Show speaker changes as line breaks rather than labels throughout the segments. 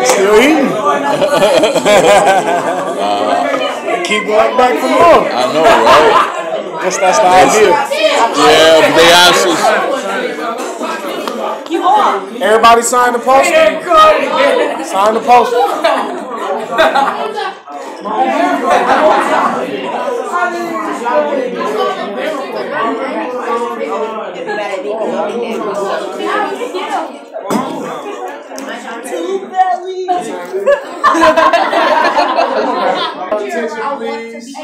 Still eating. Keep going back for more.
I know, right?
Guess that's the idea.
Yeah, but they actually.
Everybody sign the poster. Sign the poster. Attention, please.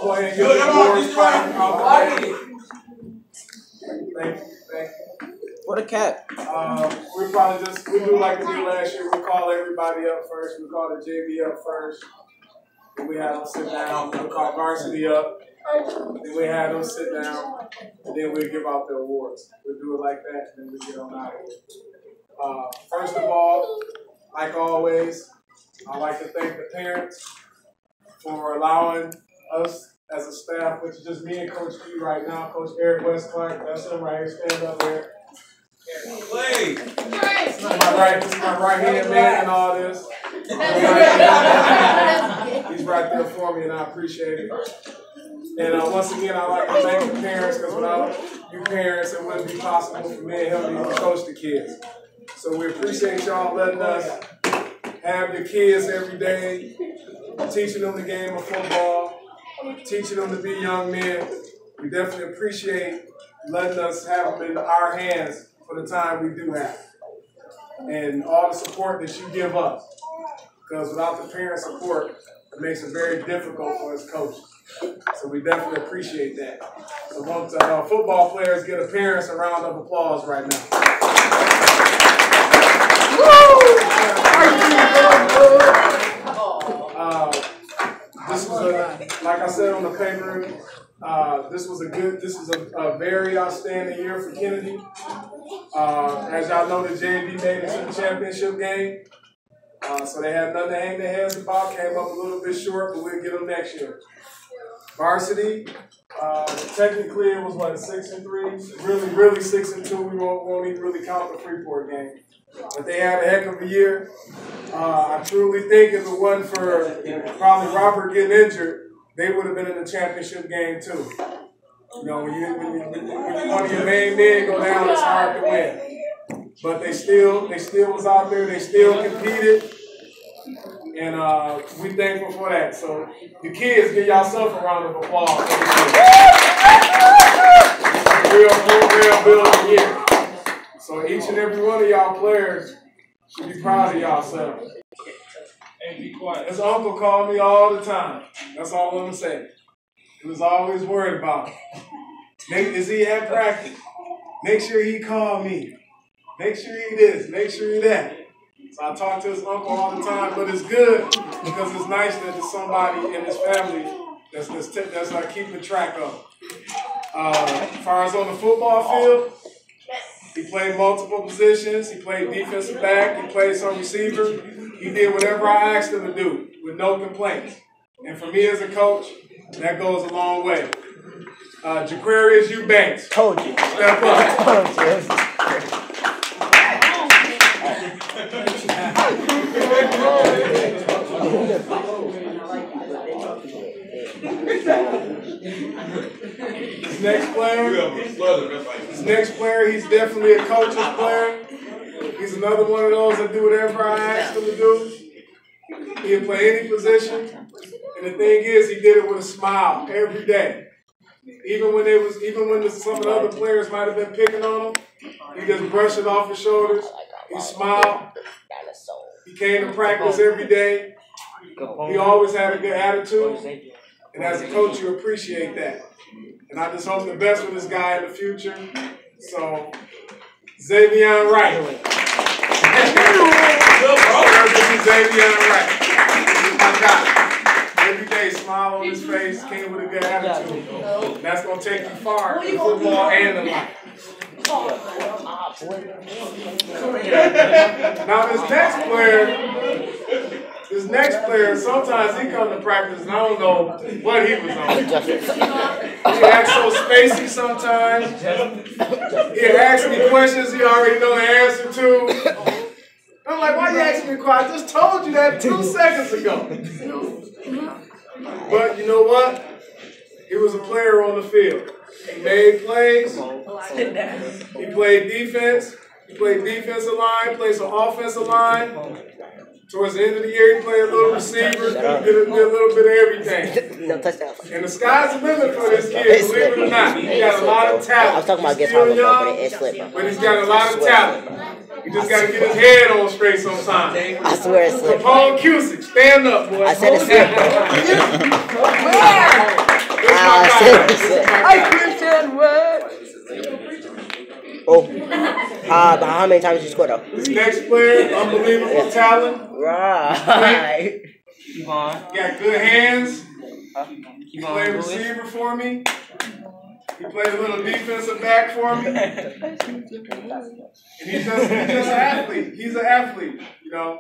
Go ahead and get the awards. Thank you.
What a cat.
We do like we did last year. We call everybody up first. We call the JV up first. Then we have them sit down. We call Varsity up. Then we have them sit down. And then we give out the awards. We do it like that, and then we get on out of here. First of all, like always, I'd like to thank the parents for allowing us as a staff, which is just me and Coach E right now, Coach Eric West Clark. That's him right here. Stand up there. This is my right hand man and all this. He's right there for me, and I appreciate it. And once again, I'd like to thank the parents, because without you parents, it wouldn't be possible for me and him to even coach the kids. So we appreciate y'all letting us have your kids every day, teaching them the game of football, teaching them to be young men. We definitely appreciate letting us have them in our hands for the time we do have. And all the support that you give us. Because without the parent support, it makes it very difficult for us coaches. So we definitely appreciate that. So once football players get a parents a round of applause right now. This was like I said on the paper, this was a very outstanding year for Kennedy. As y'all know, the JV made it to the championship game. So they had nothing to hang their heads about, came up a little bit short, but we'll get them next year. Varsity, technically it was 6-3, really 6-2. We won't even really count the Freeport game. But they had a heck of a year. I truly think if it wasn't for probably Robert getting injured, they would have been in the championship game too. You know, when one of your main men go down, it's hard to win. But they still was out there. They still competed, and we thankful for that. So the kids, give yourself a round of applause. Real building year. So each and every one of y'all players should be proud of yourselves. Hey, be quiet. His uncle called me all the time. That's all I'm gonna say. He was always worried about it. Is he at practice? Make sure he call me. Make sure he this. Make sure he that. So I talk to his uncle all the time, but it's good because it's nice that there's somebody in his family that's keeping track of him. As far as on the football field, he played multiple positions. He played defensive back. He played some receiver. He did whatever I asked him to do with no complaints. And for me as a coach, that goes a long way. Jaquarius Eubanks.
Told you.
Step up.
Told you. Next player, he's definitely a coach's player. He's another one of those that do whatever I asked him to do. He'll play any position. And the thing is, he did it with a smile every day. Even when some of the other players might have been picking on him, he just brushed it off his shoulders. He smiled. He came to practice every day. He always had a good attitude. And as a coach, you appreciate that. And I just hope the best for this guy in the future. So, Xavier Wright. Xavier Wright. My guy. Every day, smile on his face, came with a good attitude. And that's going to take you far in football and in life. Now, this next player, sometimes he comes to practice and I don't know what he was on. He acts so spacey sometimes. He asks me questions he already know the answer to. I'm like, why you asking me a question? I just told you that 2 seconds ago. But you know what? He was a player on the field. He made plays. He played defense. He played defensive line, played some offensive line. Towards the end of the year, he played a little receiver, did a little bit of everything. No touchdown.
And the sky's the limit for this kid, believe it or not. He got a lot of talent.
I was talking about
He's still young, but he's got a lot of talent. You just got to get his head on straight sometimes.
I swear it slipped.
Paul Cusick, stand up, boy.
I said it slipped.
I said what?
Oh. But how many times did you score though?
This next player, unbelievable talent.
Right.
Got good hands. He played receiver for me. He played a little defensive back for me. And he's just an athlete. He's an athlete, you know.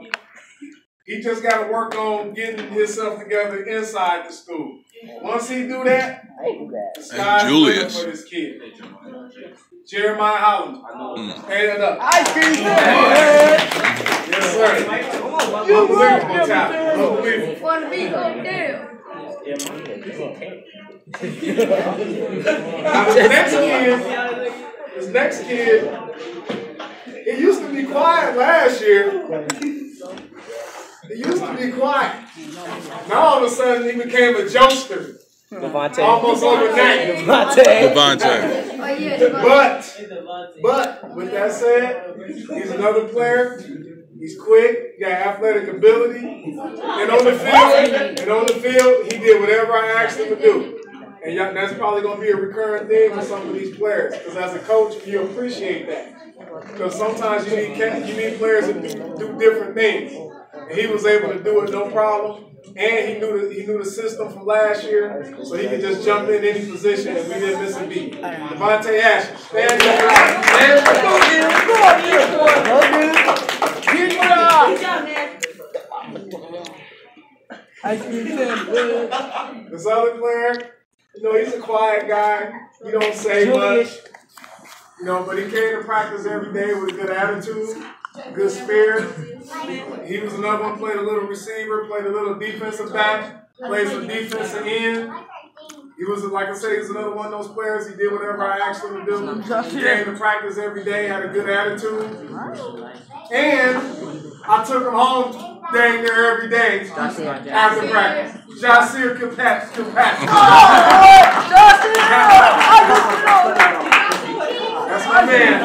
He just got to work on getting himself together inside the school. Once he do that, the sky's the limit for this kid. Jeremiah Holland. Stand it up. Ice cream Yes, sir. Unbelievable talent. Unbelievable.
Want to be on down.
Now, this next kid, he used to be quiet last year. He used to be quiet. Now all of a sudden he became a jokester.
Devontae.
Almost overnight.
Devontae.
But with that said, he's another player. He's quick, got athletic ability, and on the field, he did whatever I asked him to do. And that's probably going to be a recurring theme with some of these players. Because as a coach, you appreciate that. Because sometimes you need players to do different things. And he was able to do it no problem. And he knew the system from last year, so he could just jump in any position and we didn't miss a beat. Devontae Asher, stand up. This other player, he's a quiet guy. He don't say much. But he came to practice every day with a good attitude, good spirit. He was another one, played a little receiver, played a little defensive back, played some defensive end. He was, like I say, he's another one of those players. He did whatever I asked him to do. He came to practice every day, had a good attitude. And I took him home dang near every day after practice. Jasir Capacity. That's my man.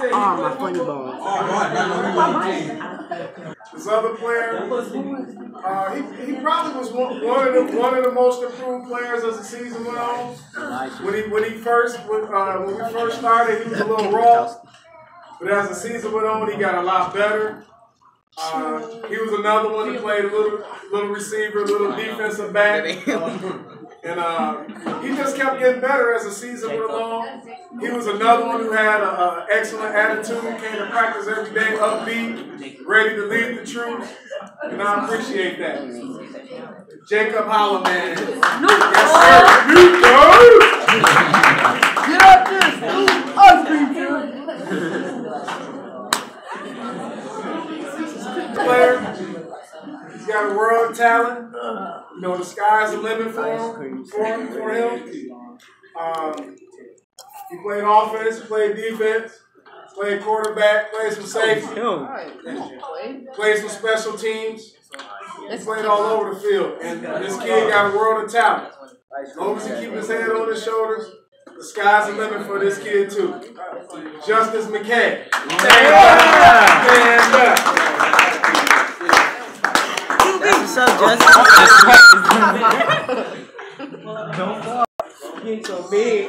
Oh, my funny bones.
This other player, he probably was one of the most improved players as the season went on. When we first started, he was a little raw, but as the season went on, he got a lot better.
He was another one that played a little receiver, a little defensive back. And he just kept getting better as the season went along. He was another one who had an excellent attitude, came to practice every day, upbeat, ready to lead the troops. And I appreciate that. Jacob Holloman. Yes, sir.
Get up this! Ice cream,
player. He's got a world of talent. You know, the sky's the limit for him. He played offense, played defense, played quarterback, played some safety, played some special teams. He played all over the field. And this kid got a world of talent. As long as he keeps his head on his shoulders, the sky's the limit for this kid too. Justice McKay. Stand up.
What's up, Justin? Don't fall. Getting so big.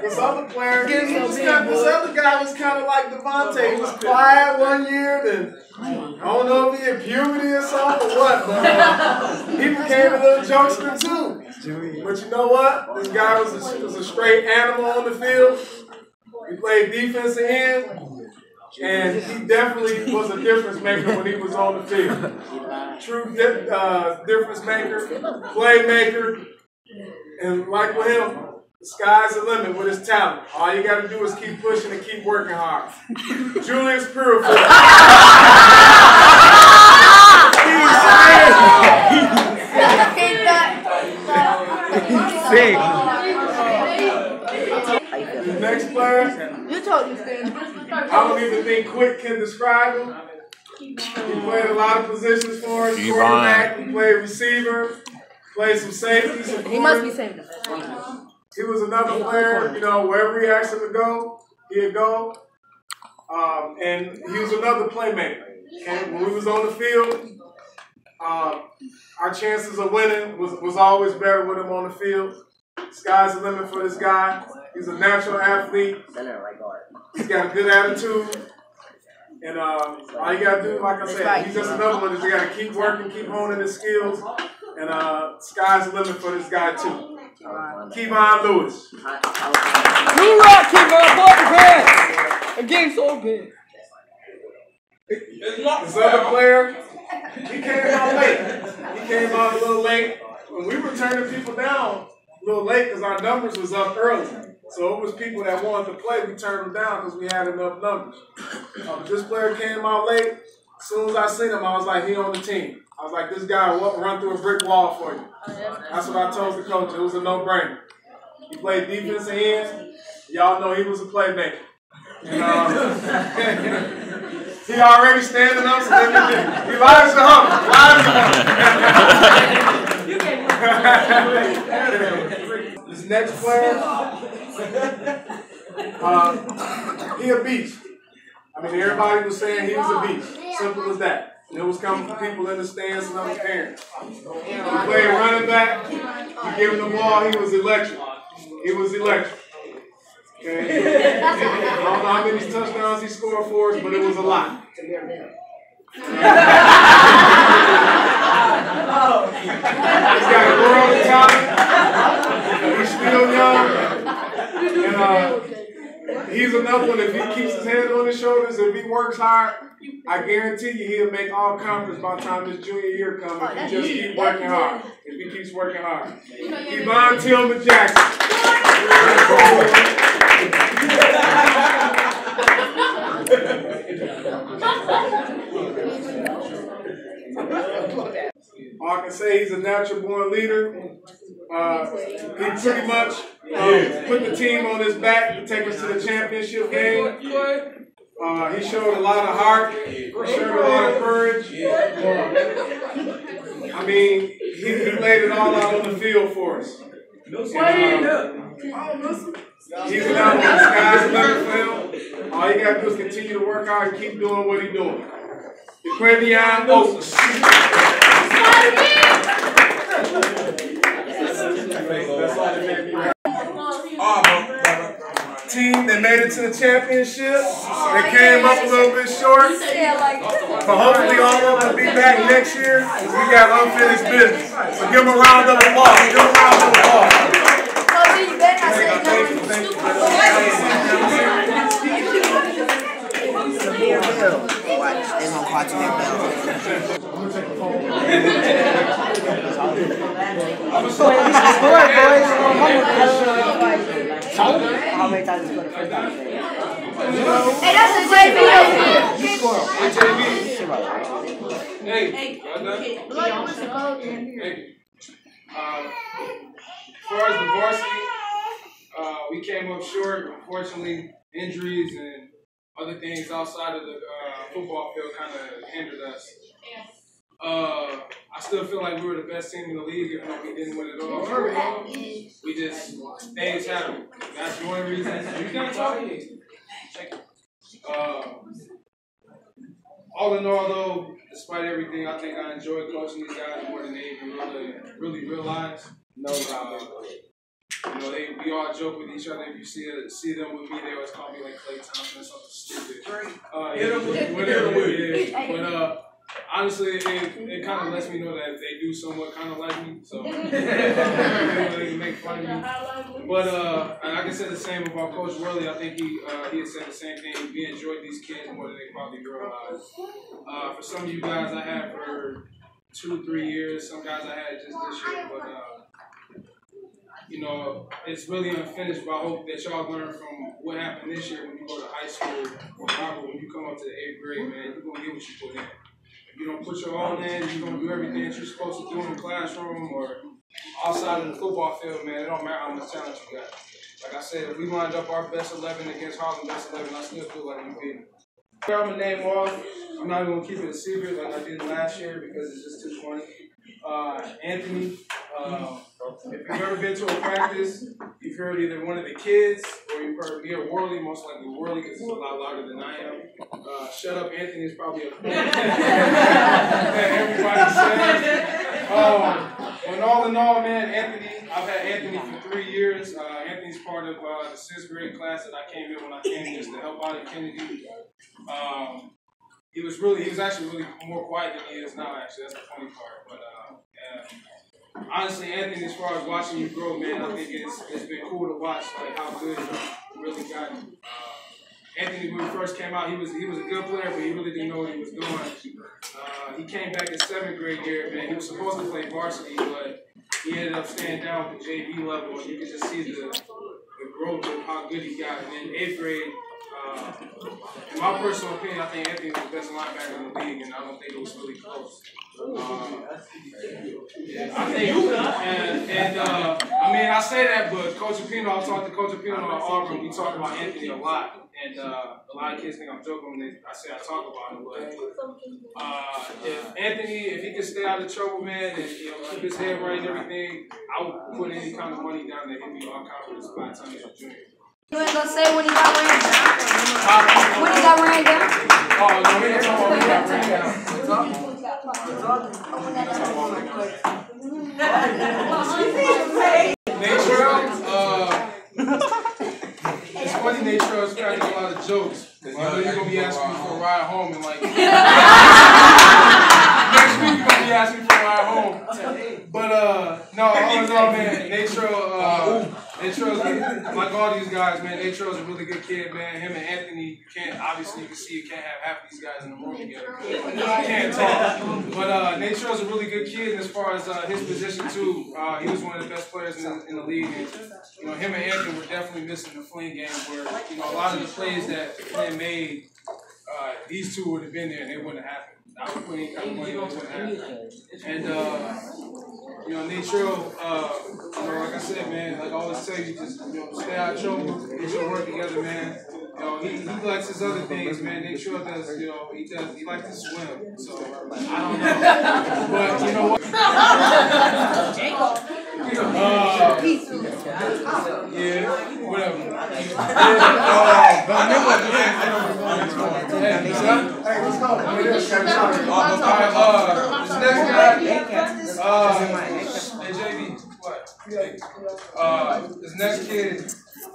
This other player, this other guy was kind of like Devontae. He was quiet one year, then I don't know if he had puberty or something or what, but he became a little jokester too. But you know what? This guy was a straight animal on the field. He played defensive end, and he definitely was a difference maker when he was on the field. True difference maker, playmaker, and like with him, the sky's the limit with his talent. All you got to do is keep pushing and keep working hard. Julius Purified. The next player, I don't even think Quick can describe him. He played a lot of positions for us. Quarterback, he played receiver, played some safety, some corner.
He must be saving the
He was another player, you know, wherever he asked him to go, he'd go. And he was another playmaker. And when we was on the field, our chances of winning was always better with him on the field. Sky's the limit for this guy. He's a natural athlete. He's got a good attitude. And all you got to do, like I said, he's just another one that you got to keep working, keep honing his skills. And sky's the limit for this guy, too. Kevon Lewis.
New rock, Kevon, bump your pants. Again, so big.
This other player, he came out late. He came out a little late. When we were turning people down a little late because our numbers was up early. So it was people that wanted to play, we turned them down because we had enough numbers. This player came out late. As soon as I seen him, I was like, he on the team. I was like, this guy will run through a brick wall for you. That's what I told the coach. It was a no-brainer. He played defensive end. Y'all know he was a playmaker. And, he already standing up, so he lies to him. This next player, he a beast. I mean, everybody was saying he was a beast. Simple as that. And it was coming from people in the stands and other parents. He played running back. You give him the ball, he was electric. He was electric. Okay. I don't know how many touchdowns he scored for us, but it was a lot. He's got a world of talent. He's still young. And he's another one, if he keeps his head on his shoulders, if he works hard, I guarantee you he'll make all conference by the time his junior year comes if he just keep working hard. If he keeps working hard. Yvonne Tillman Jackson. All I can say, he's a natural born leader. He pretty much put the team on his back to take us to the championship game. He showed a lot of heart. He showed a lot of courage. I mean, he laid it all out on the field for us. He's another one. The sky's the limit for him. All you got to do is continue to work hard and keep doing what he's doing. DeQuavion Oaks. That's all the team that made it to the championship. They came up a little bit short. But hopefully all of them will be back next year because we got unfinished business. So give them a round of applause. Give them a round of applause.
How many times you scored the first time?
Hey, that's a great video.
Hey, as far as the varsity, we came up short. Unfortunately, injuries and other things outside of the football field kind of hindered us. I still feel like we were the best team in the league, even though we didn't win it all. We just, things happened. That's the only reason. You can't talk. All in all, though, despite everything, I think I enjoyed coaching these guys more than they even really realize. You know, we all joke with each other. If you see them with me, they always call me like Clay Thompson or something stupid. But honestly, it kind of lets me know that they do somewhat kind of like me. So they make fun of me. But and like I said the same about Coach Worley. I think he had said the same thing. We enjoyed these kids more than they probably realized. For some of you guys, I had for 2-3 years. Some guys I had just this year, but. You know, it's really unfinished, but I hope that y'all learn from what happened this year when you go to high school, or probably when you come up to the 8th grade, man, you're going to get what you put in. If you don't put your all in, you're going to do everything that you're supposed to do in the classroom or outside of the football field, man, it don't matter how much talent you got. Like I said, if we lined up our best 11 against Harlem best 11, I still feel like we beat them. I'm going to name off. I'm not even going to keep it a secret like I did last year because it's just too funny. Anthony, if you've ever been to a practice, you've heard either one of the kids or you've heard me or Worley, most likely Worley because he's a lot louder than I am. Shut up, Anthony is probably a point that everybody says. But all in all, man, Anthony, I've had Anthony for 3 years. Anthony's part of the 6th grade class that I came in when I came just to help out at Kennedy. He was actually really more quiet than he is now, actually. That's the funny part. But honestly, Anthony, as far as watching you grow, man, I think it's been cool to watch like how good you really gotten. Anthony, when he first came out, he was a good player, but he really didn't know what he was doing. He came back his 7th grade year, man. He was supposed to play varsity, but he ended up staying down with the JV level, and you could just see the growth of how good he got. And then 8th grade, in my personal opinion, I think Anthony was the best linebacker in the league, and I don't think it was really close. I think, I mean, I say that, but Coach Apino, I talked to Coach Apino at Auburn. We talk about Anthony a lot, and a lot of kids think I'm joking when I say I talk about him. But if Anthony, if he can stay out of trouble, man, and keep his head right and everything, I would put any kind of money down that he'd be all confidence by the time he's a junior.
You ain't gonna say when he got ran down? When he got ran down?
Oh, no, we didn't talk about when he got ran down. It's funny, Natrell is cracking a lot of jokes. I know you're going to be asking me for a ride home and like... Next week you're going to be asking for a ride home. But, no, all in all, man, Natrell, like all these guys, man, Natrell's a really good kid, man. Him and Anthony, obviously you can see you can't have half these guys in the room together. You can't talk. But Natrell's a really good kid, and as far as his position too, he was one of the best players in the league. And, you know, him and Anthony were definitely missing the Flynn game where, you know, a lot of the plays that Flynn made, these two would have been there and they wouldn't have happened. I would put any kind of money, it wouldn't happen. And, you know, Natrell, you know, like I said, man, like I always tell you, just, you know, stay out of trouble, get your work together, man. You know, he likes his other things, man. Natrell does, you know, he likes to swim. So, I don't know. But, you know what? Yeah, whatever.
Hey, let's go.
This next guy, hey, JB, what? This next kid,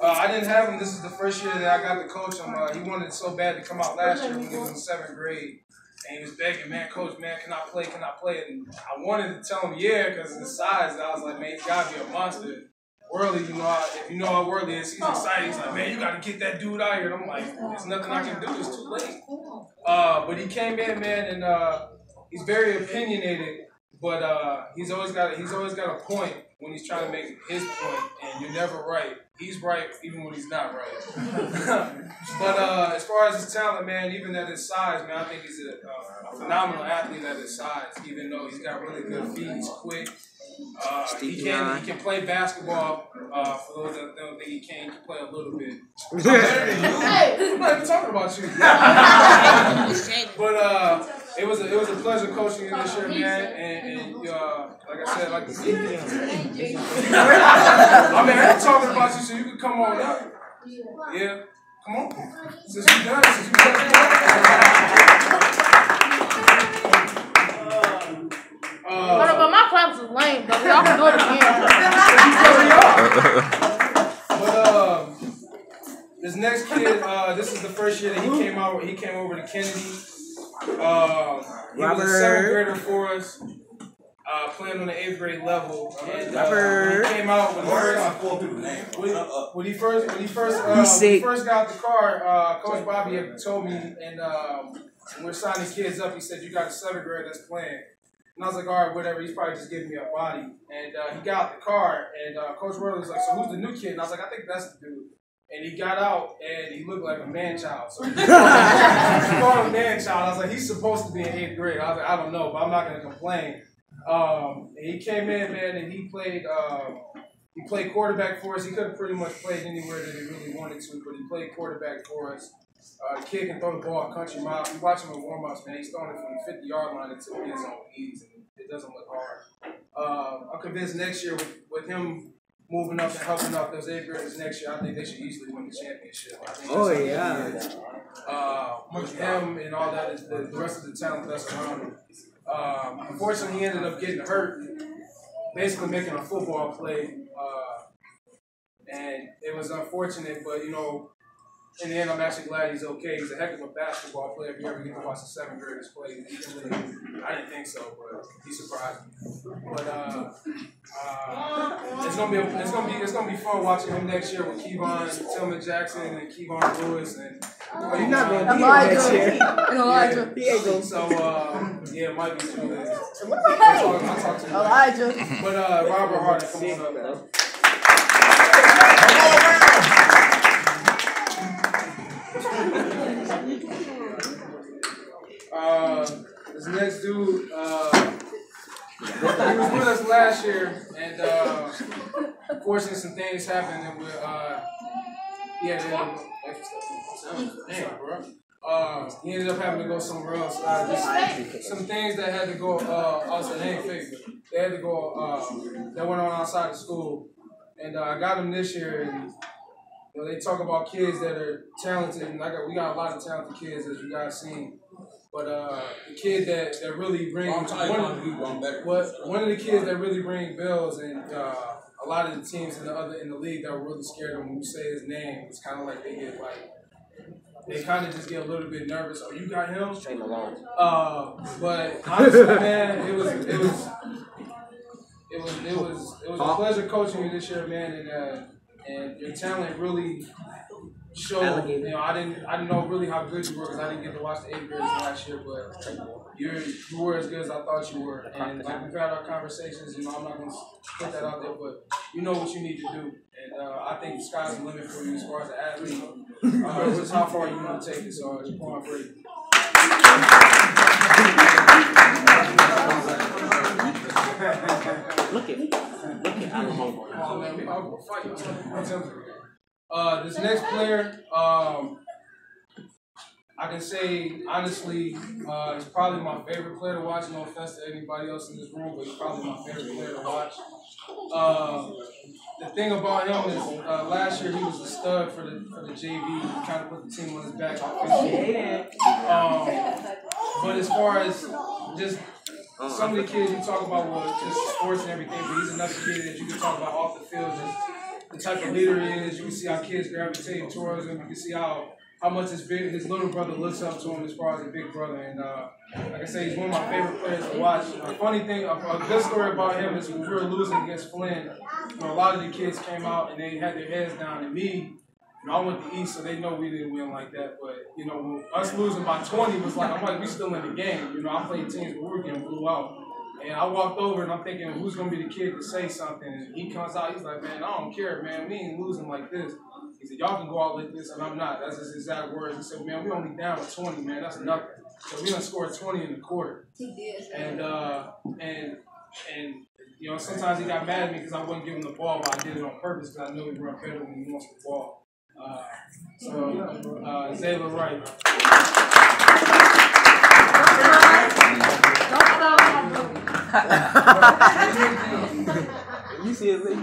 I didn't have him. This is the first year that I got to coach him. He wanted so bad to come out last year when he was in 7th grade. And he was begging, man, coach, man, can I play? Can I play? And I wanted to tell him, yeah, because of the size. And I was like, man, he's got to be a monster. Worley, if you know how Worley is, he's excited. He's like, man, you got to get that dude out here. And I'm like, there's nothing I can do. It's too late. But he came in, man, and he's very opinionated. But he's always got a point when he's trying to make his point, and you're never right. He's right even when he's not right. But as far as his talent, man, even at his size, man, I think he's a phenomenal athlete at his size. Even though he's got really good feet, he's quick. He can play basketball. For those that don't think he can play a little bit. I'm not even talking about you. But it was a pleasure coaching you this year, man. And like I said, like I mean, I'm talking about you, so you can come on up. Yeah, come on. Since you done,
But my claps was lame, though. Y'all can do it again.
But this next kid, this is the first year that he came over to Kennedy. He was a 7th grader for us, playing on the 8th grade level. And he came out when he first got the car. Coach Bobby had told me, and when we're signing kids up, he said, "You got a 7th grader that's playing." And I was like, all right, whatever. He's probably just giving me a body. And he got out the car, and Coach Worley was like, so who's the new kid? And I was like, I think that's the dude. And he got out, and he looked like a man-child. So he called him a man-child. I was like, he's supposed to be in 8th grade. I was like, I don't know, but I'm not going to complain. And he came in, man, and he played quarterback for us. He could have pretty much played anywhere that he really wanted to, but he played quarterback for us. The kid can throw the ball a country mile. You watch him in warm-ups, man. He's throwing it from the 50-yard line until he gets on ease, and it doesn't look hard. I'm convinced next year with him moving up and helping out those 8th graders next year, I think they should easily win the championship. I think with him and all that, is the rest of the talent that's around him. Unfortunately, he ended up getting hurt, basically making a football play, and it was unfortunate, but, you know, in the end, I'm actually glad he's okay. He's a heck of a basketball player. If you ever get to watch the 7th graders play, I didn't think so, but he surprised me. But it's gonna be fun watching him next year with Kevon Tillman Jackson and Kevon Lewis and
You're not going to be here next year.
Elijah.
Yeah. So yeah, it might be too late. I'll talk to you.
Elijah.
But Robert Harden, come on up. This next dude, he was with us last year, and unfortunately some things happened, and he ended up having to go somewhere else. Just some things that had to go, they had to go, that went on outside of school, and I got him this year, and you know, they talk about kids that are talented, and we got a lot of talented kids, as you guys seen. But the kid that really brings one of the kids that really bring bills, and a lot of the teams in the league that were really scared of him when you say his name, it's kind of like they kind of just get a little bit nervous. Oh, you got him? Shame alone. But honestly, man, it was a pleasure coaching you this year, man, and your talent really showed. You know, I didn't know really how good you were because I didn't get to watch the 8th graders last year, but you were as good as I thought you were. And like we've had our conversations, you know, I'm not going to put that out there, but you know what you need to do. And I think the sky's the limit for you as far as an athlete. Just how far you want to take it, so just go on for it. Look at I'm hungry. Oh man, we all go fight. This next player, I can say honestly, he's probably my favorite player to watch. No offense to anybody else in this room, but he's probably my favorite player to watch. The thing about him is, last year he was a stud for the JV. He kind of put the team on his back offensively. But as far as just some of the kids you talk about were just sports and everything, but he's another kid that you can talk about off the field, just the type of leader he is. You can see how kids gravitate towards him. You can see how much his little brother looks up to him as far as a big brother. And like I say, he's one of my favorite players to watch. The funny thing, a good story about him is when we were losing against Flynn, a lot of the kids came out and they had their heads down. And me, I went to East, so they know we didn't win like that. But, us losing by 20 was like, I'm like, we still in the game. I played teams, but we were getting blew out. And I walked over and I'm thinking, who's going to be the kid to say something? And he comes out, he's like, man, I don't care, man. We ain't losing like this. He said, y'all can go out like this, and I'm not. That's his exact words. He said, man, we only down with 20, man. That's nothing. So we done scored 20 in the quarter. And sometimes he got mad at me because I wasn't giving the ball, but I did it on purpose because I knew he run better when he wants the ball. Zayla Wright.
You see it, Lee?
I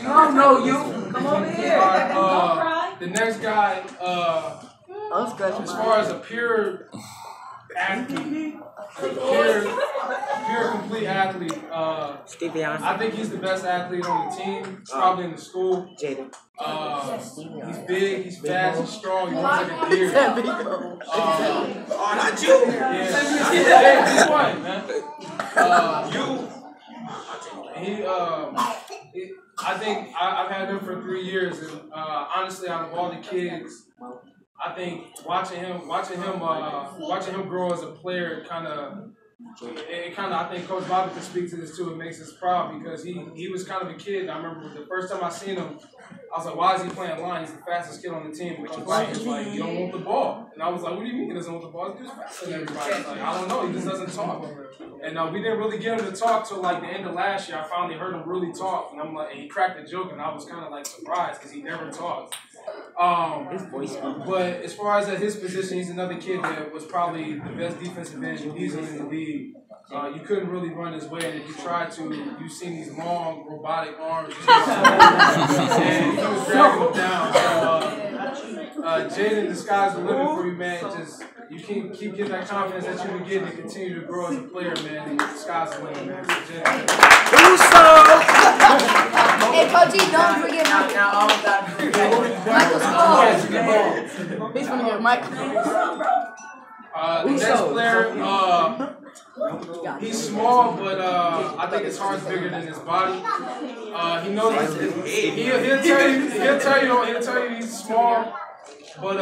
don't know you. Come over here.
The next guy, as far as a pure athlete, pure complete athlete, I think he's the best athlete on the team, probably in the school. He's big, he's fast, he's strong, he runs like a deer.
Not you.
Yeah, he's one, man. I think I've had him for 3 years, and honestly, out of all the kids, I think watching him grow as a player, I think Coach Bobby can speak to this too. It makes us proud because he was kind of a kid. I remember the first time I seen him, I was like, why is he playing line? He's the fastest kid on the team. And Coach Bobby was like, you don't want the ball. And I was like, what do you mean he doesn't want the ball? He's just faster than everybody. Like, I don't know. He just doesn't talk. And we didn't really get him to talk till like the end of last year. I finally heard him really talk, and I'm like, and he cracked a joke, and I was kind of like surprised because he never talked. But as far as at his position, he's another kid that was probably the best defensive end easily in the league. You couldn't really run his way, and if you tried to, you've seen these long robotic arms, and he was dragging them down. So, Jaden, the sky's the limit for you, man. Just you keep getting that confidence that you've been getting and continue to grow as a player, man. And the sky's the limit, man. So,
Hey, Coach G, don't forget Michael Small. He's from here, Michael.
The next player, he's small, but I think his heart's bigger than his body. He knows he'll tell you he's small. But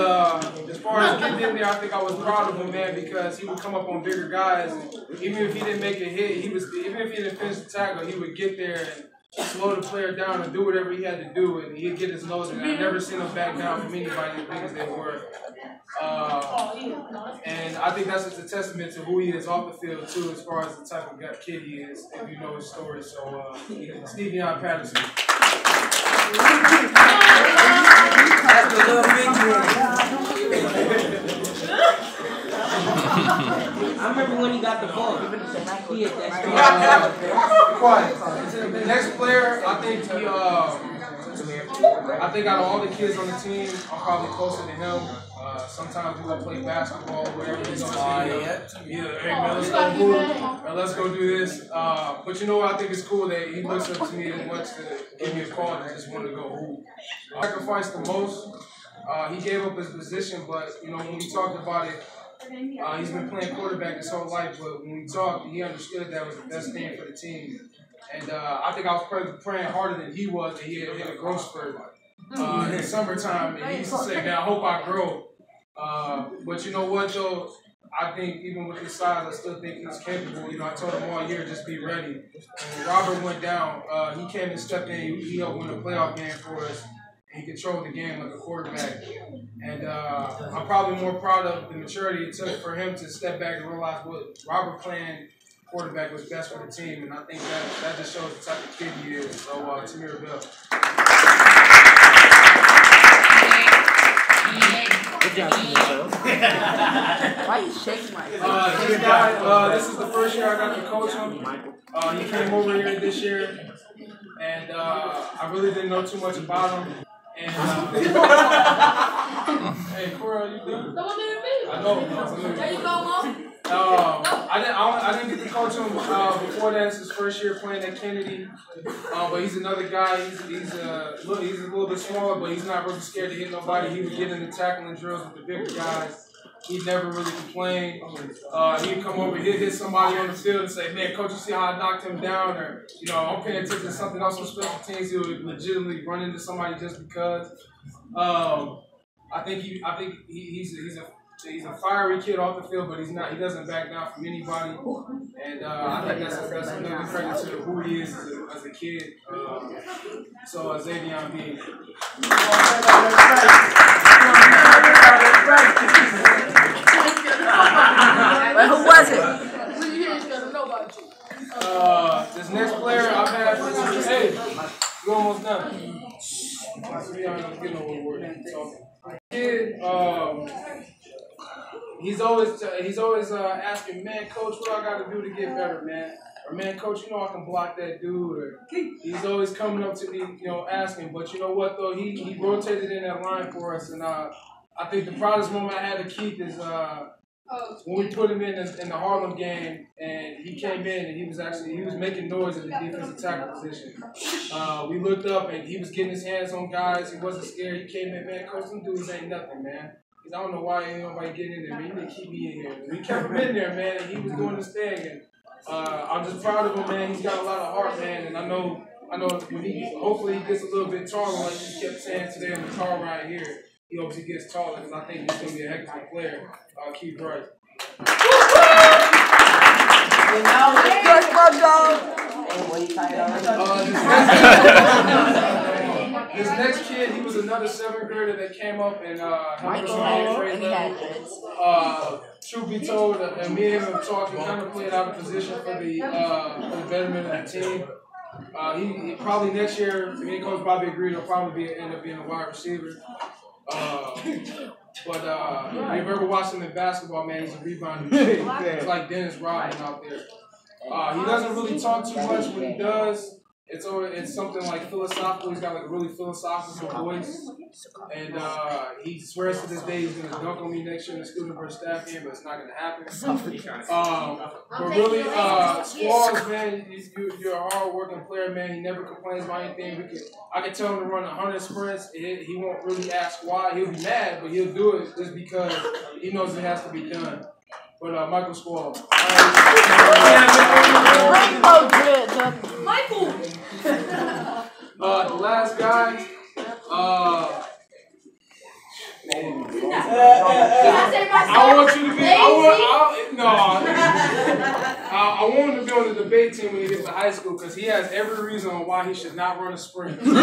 as far as getting in there, I think I was proud of him, man, because he would come up on bigger guys, and even if he didn't make a hit, even if he didn't finish the tackle, he would get there and slow the player down and do whatever he had to do, and he'd get his nose in. I've never seen him back down from anybody as big as they were. And I think that's just a testament to who he is off the field, too, as far as the type of kid he is, if you know his story. So, Stevion Patterson.
That's the little big I remember when he got the ball. He hit that
quiet. The next player, I think out of all the kids on the team, I'm probably closer to him. Sometimes we go play basketball, whatever he's on the team. Either, hey man, let's go move, or let's go do this. But you know what? I think it's cool that he looks up to me as much to give me a call and just want to go hoop. Sacrificed the most. He gave up his position, but when we talked about it, he's been playing quarterback his whole life. But when we talked, he understood that was the best thing for the team. And I think I was praying harder than he was, and he had hit a growth spurt in the summertime. And he used to say, man, I hope I grow. But you know what, though? I think even with his size, I still think he's capable. I told him all year, just be ready. And when Robert went down, he came and stepped in. He helped win a playoff game for us. And he controlled the game like a quarterback. And I'm probably more proud of the maturity it took for him to step back and realize what Robert playing quarterback was best for the team. And I think that just shows the type of kid he is. So, Tamir Bill.
Why are you shaking my
this is the first year I got to coach him. He came over here this year, and I really didn't know too much about him. And hey, Cora, you good? I know.
There you go, Mom.
I didn't get to coach him before that. It's his first year playing at Kennedy. But he's another guy. He's a little bit smaller, but he's not really scared to hit nobody. He would get into tackling drills with the bigger guys. He never really complained. He'd come over, he'd hit somebody on the field and say, "Man, coach, you see how I knocked him down?" Or, you know, I'm paying attention to something else on special teams. He would legitimately run into somebody just because. I think he's a fiery kid off the field, but he doesn't back down from anybody. And I think that's another credit to who he is as a kid. So Xavier B.
Well, who was it?
This next player I've had, hey, you almost done. Kid, he's always asking, "Man, coach, what I got to do to get better, man?" Or, "Man, coach, you know I can block that dude." Or he's always coming up to me, you know, asking. But you know what though? He rotated in that line for us, and I think the proudest moment I had to keep is when we put him in the Harlem game, and he came in and he was making noise at the defensive tackle position. We looked up and he was getting his hands on guys. He wasn't scared. He came in, "Man, coach, them dudes ain't nothing, man." I don't know why ain't nobody getting in there, man. You need to keep me in here. And we kept him in there, man, and he was doing his thing. And I'm just proud of him, man. He's got a lot of heart, man. And I know when hopefully he gets a little bit taller, like he kept saying today in the car right here. He hopes he gets taller because I think he's going to be a heck of a player. Keep right. This next kid, he was another 7th grader that came up and helped us truth be told, and me and him talking, kind of played out of position for the betterment of the team. He probably next year, me and Coach Bobby agreed, he'll probably end up being a wide receiver. But if you've ever watched him in basketball, man, he's a rebounding machine. It's like Dennis Rodman out there. He doesn't really talk too much. When he does, it's something like philosophical. He's got like a really philosophical voice. And he swears to this day he's going to dunk on me next year in the student versus staff game, but it's not going to happen. But really, Squalls, man, you're a hard-working player, man. He never complains about anything. I can tell him to run 100 sprints. He won't really ask why. He'll be mad, but he'll do it just because he knows it has to be done. But Michael Squalls.
Michael!
The last guy, I want you to be. I want him to be on the debate team when he gets to high school because he has every reason on why he should not run a sprint. Every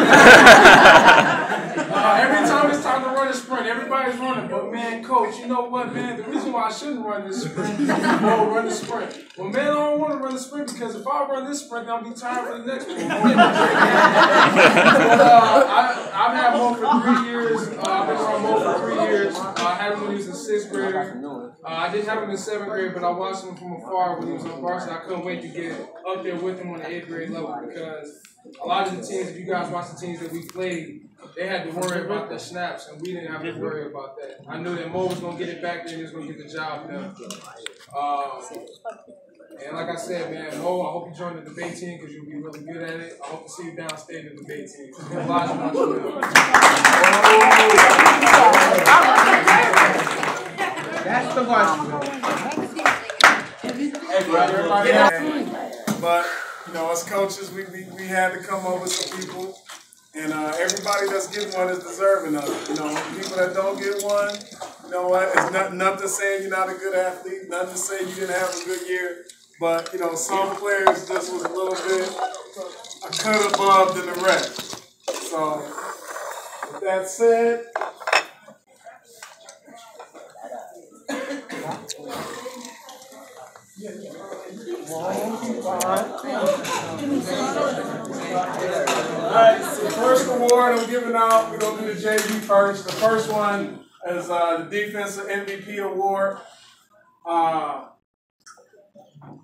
time it's time to run a sprint, everybody's running. But man, coach, you know what, man? The reason why I shouldn't run this sprint is run the sprint. Well, man, I don't want to run the sprint because if I run this sprint, I'll be tired for the next one. I've had Mo for 3 years. I've been around Mo for 3 years. I had him when he was in 6th grade. I didn't have him in 7th grade, but I watched him from afar when he was on Varsity. I couldn't wait to get up there with him on the 8th grade level because a lot of the teams, if you guys watch the teams that we played, they had to worry about their snaps, and we didn't have to worry about that. I knew that Mo was going to get it back there and he was going to get the job done. And like I said, man, Mo, I hope you join the debate team because you'll be really good at it. I hope to see you downstairs in the debate team.
That's the one.
But, you know, as coaches, we had to come up with some people. And everybody that's getting one is deserving of it. You know, people that don't get one, you know what, it's nothing saying you're not a good athlete, nothing to say you didn't have a good year. But, you know, some players just was a little bit a cut above than the rest. So, with that said, Alright, so the first award I'm giving out, we're going to do the JV first. The first one is the Defensive MVP Award.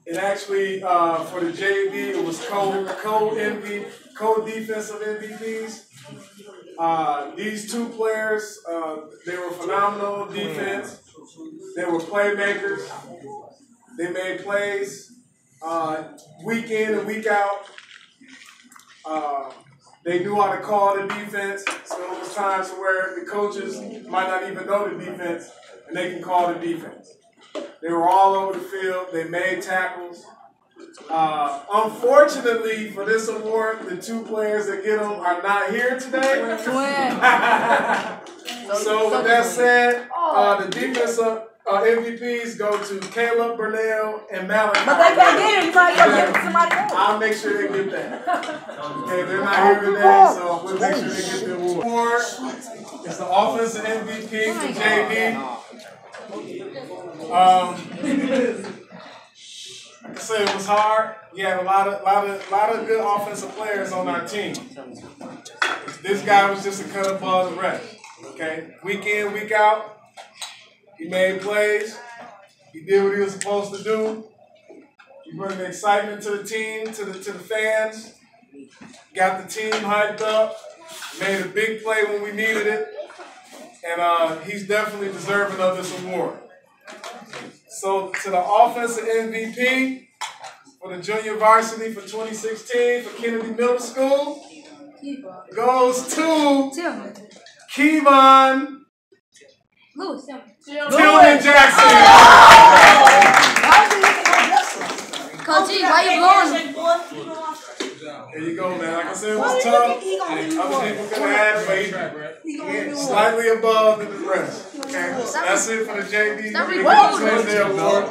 And actually, for the JV, it was co-defensive MVPs. These two players, they were phenomenal defense. They were playmakers. They made plays week in and week out. They knew how to call the defense, so it was times where the coaches might not even know the defense, and they can call the defense. They were all over the field. They made tackles. Unfortunately for this award, the two players that get them are not here today. So with that said, the defensive MVPs go to Caleb, Burnell, and Malachi.
But they can't get it. You might go give it to somebody else.
I'll make sure they get that. Okay, they're not here today, so we'll make sure they get the award. It's the offensive MVP for JB. Like I said, it was hard. We had a lot of good offensive players on our team. This guy was just a cut above the rest. Okay, week in, week out. He made plays. He did what he was supposed to do. He brought the excitement to the team, to the fans. Got the team hyped up. Made a big play when we needed it. And he's definitely deserving of this award. So to the offensive MVP for the junior varsity for 2016 for Kennedy Middle School goes to Kevon Tillman Jackson.
Coach G, why you blowing?
There you go, man. Like I said, it was tough. Other people could have had it, but he slightly above the rest. Okay, that's it for the JV Wednesday award.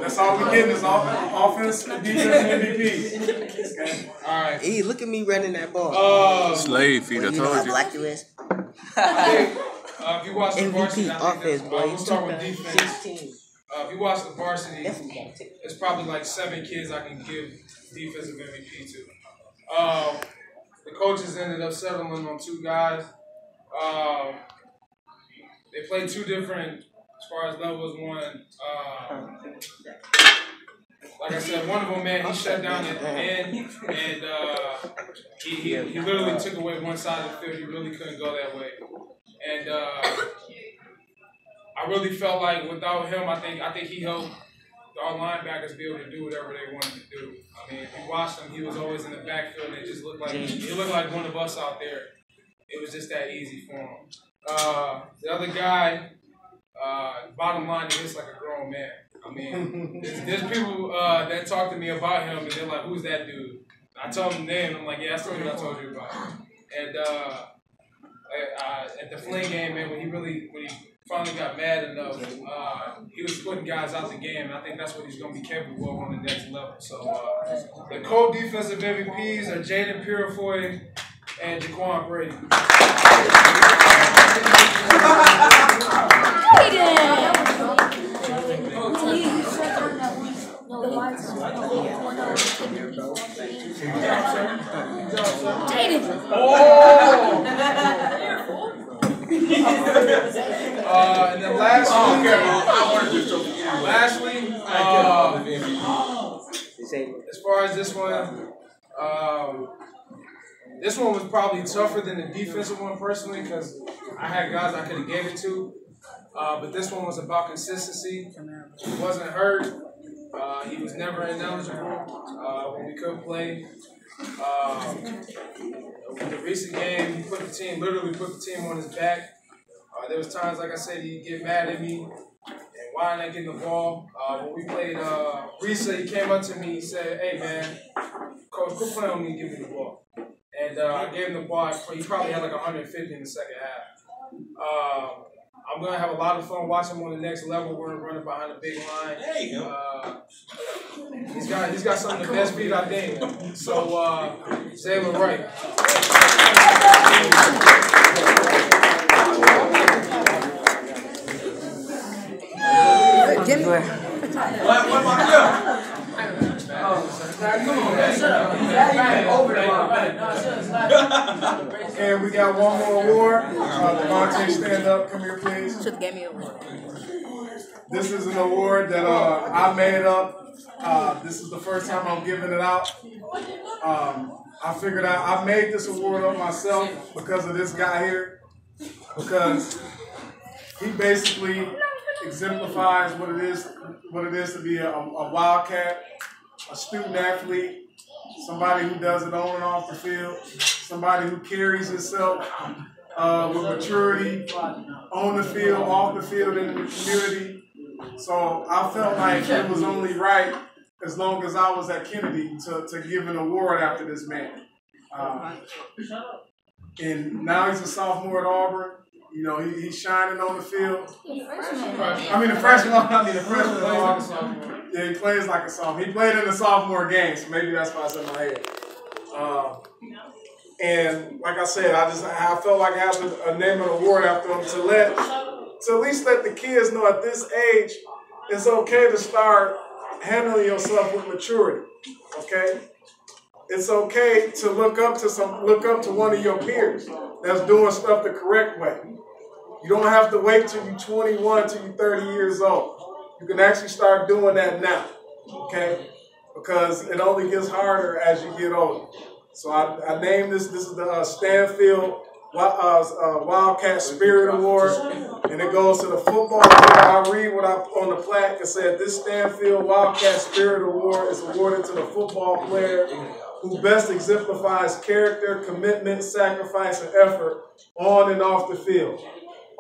That's all we getting is offense and defense MVP. Okay. All right.
Hey, look at me running that ball.
Slave feet, I told you.
Black US.
If you watch the varsity,
MVP offense, boy.
we'll start with defense. If you watch the varsity, it's probably like 7 kids I can give defensive MVP to. The coaches ended up settling on 2 guys. They played 2 different, as far as levels. One, like I said, one of them, man, he shut down at the end, and he literally took away one side of the field. He really couldn't go that way. And I really felt like without him, I think he helped our linebackers be able to do whatever they wanted to do. I mean, if you watched him, he was always in the backfield, and it just looked like he looked like one of us out there. It was just that easy for him. The other guy, bottom line, he looks like a grown man. I mean, there's people that talk to me about him, and they're like, "Who's that dude?" I tell them the name, and I'm like, "Yeah, that's the dude I told you about." And at the fling game, man, when he finally got mad enough, he was putting guys out the game, and I think that's what he's going to be capable of on the next level. So the co-defensive MVPs are Jaden Purifoy and Jaquan Brady. And then lastly, as far as this one was probably tougher than the defensive one personally because I had guys I could have gave it to. But this one was about consistency. He wasn't hurt. He was never ineligible when we couldn't play. With the recent game, he literally put the team on his back. There was times, like I said, he'd get mad at me. And why not getting the ball? When we played Risa, he came up to me, he said, "Hey man, coach, quit playing on me and give me the ball." And I gave him the ball. He probably had like 150 in the second half. I'm going to have a lot of fun watching him on the next level. We're running behind a big line. There you go. He's got some of the best feet, I think. So, Zayla Wright.
What about you?
And we got one more award. Devontae, stand up. Come here, please.
Should have gave me a award.
This is an award that I made up. This is the first time I'm giving it out. I figured I made this award up myself because of this guy here. Because he basically exemplifies what it is to be a wildcat, a student athlete, somebody who does it on and off the field, somebody who carries himself with maturity on the field, off the field, in the community. So I felt like it was only right, as long as I was at Kennedy, to give an award after this man. And now he's a sophomore at Auburn. You know, he's shining on the field. The freshman at Auburn. Yeah, he plays like a sophomore. He played in the sophomore game, so maybe that's why it's in my head. And like I said, I felt like I had to name an award after him to at least let the kids know at this age it's okay to start handling yourself with maturity. Okay? It's okay to look up to one of your peers that's doing stuff the correct way. You don't have to wait till you're 21, till you're 30 years old. You can actually start doing that now. Okay? Because it only gets harder as you get older. So I named this is the Stanfield Wildcat Spirit Award, and it goes to the football player. I read on the plaque. It said, this Stanfield Wildcat Spirit Award is awarded to the football player who best exemplifies character, commitment, sacrifice, and effort on and off the field.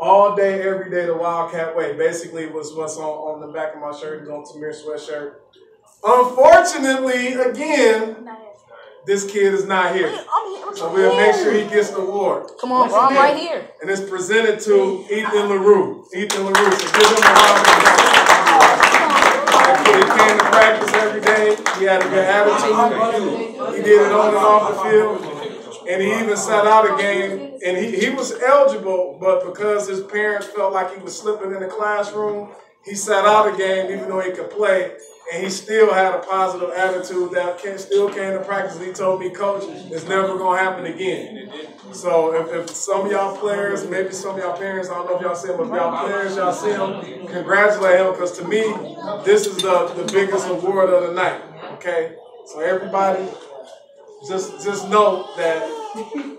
All day, every day, the Wildcat way. Basically, was what's on the back of my shirt. It's on Tamir's sweatshirt. Unfortunately, again, this kid is not here. So we'll make sure he gets the award.
Come on, bro, I'm right here.
And it's presented to Ethan LaRue. Ethan LaRue. So give him a round of applause. That kid came to practice every day. He had a good attitude. He did it on and off the field. And he even sat out a game. And he was eligible, but because his parents felt like he was slipping in the classroom, he sat out a game even though he could play. And he still had a positive attitude that still came to practice. And he told me, Coach, it's never going to happen again. So if some of y'all players, maybe some of y'all parents, I don't know if y'all see him, but if y'all players, y'all see him, congratulate him, because to me, this is the biggest award of the night. Okay? So everybody, just know that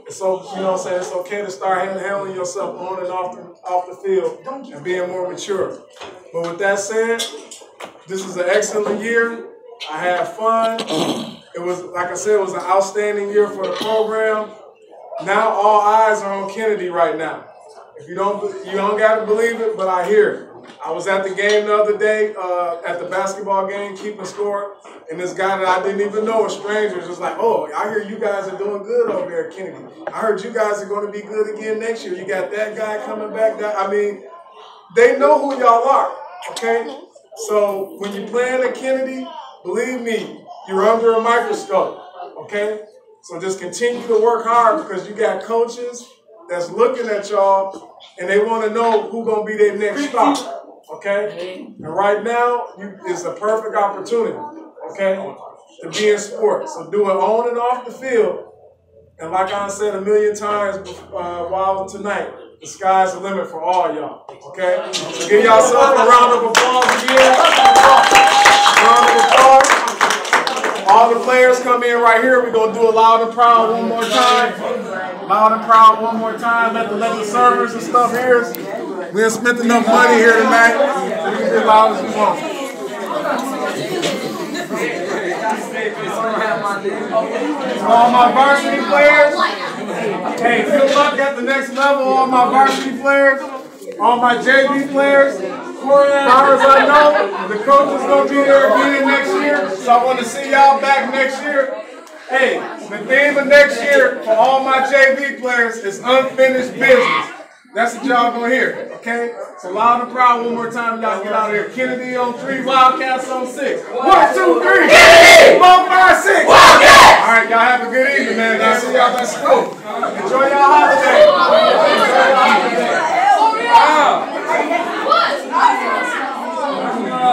it's okay to start handling yourself on and off the field and being more mature. But with that said, this is an excellent year. I had fun. It was, like I said, it was an outstanding year for the program. Now all eyes are on Kennedy right now. If you don't got to believe it, but I hear it. I was at the game the other day, at the basketball game, keeping score, and this guy that I didn't even know, a stranger, was like, oh, I hear you guys are doing good over there at Kennedy. I heard you guys are going to be good again next year. You got that guy coming back. They know who y'all are, okay? So when you're playing at Kennedy, believe me, you're under a microscope, okay? So just continue to work hard, because you got coaches that's looking at y'all and they want to know who's going to be their next star, okay? And right now, it's a perfect opportunity, okay, to be in sports. So do it on and off the field. And like I said a million times while tonight, the sky's the limit for all y'all, okay? So give yourself a round of applause again. Round of applause. All the players come in right here. We're going to do a loud and proud one more time. Loud and proud one more time. Let the servers and stuff hear us. We have spent enough money here tonight. So you can be as loud as you want. All my varsity players. Hey, good luck at the next level, all my varsity players, all my JV players. As far as I know, the coach is going to be there again next year, so I want to see y'all back next year. Hey, the theme of next year for all my JV players is unfinished business. That's what y'all going to hear, okay? So loud and proud one more time, y'all get out of here. Kennedy on 3, Wildcats on 6. 1, 2, 3. Kennedy! 4, 5, 6. Wildcats! All right, y'all have a good evening, man. I'll see y'all at school.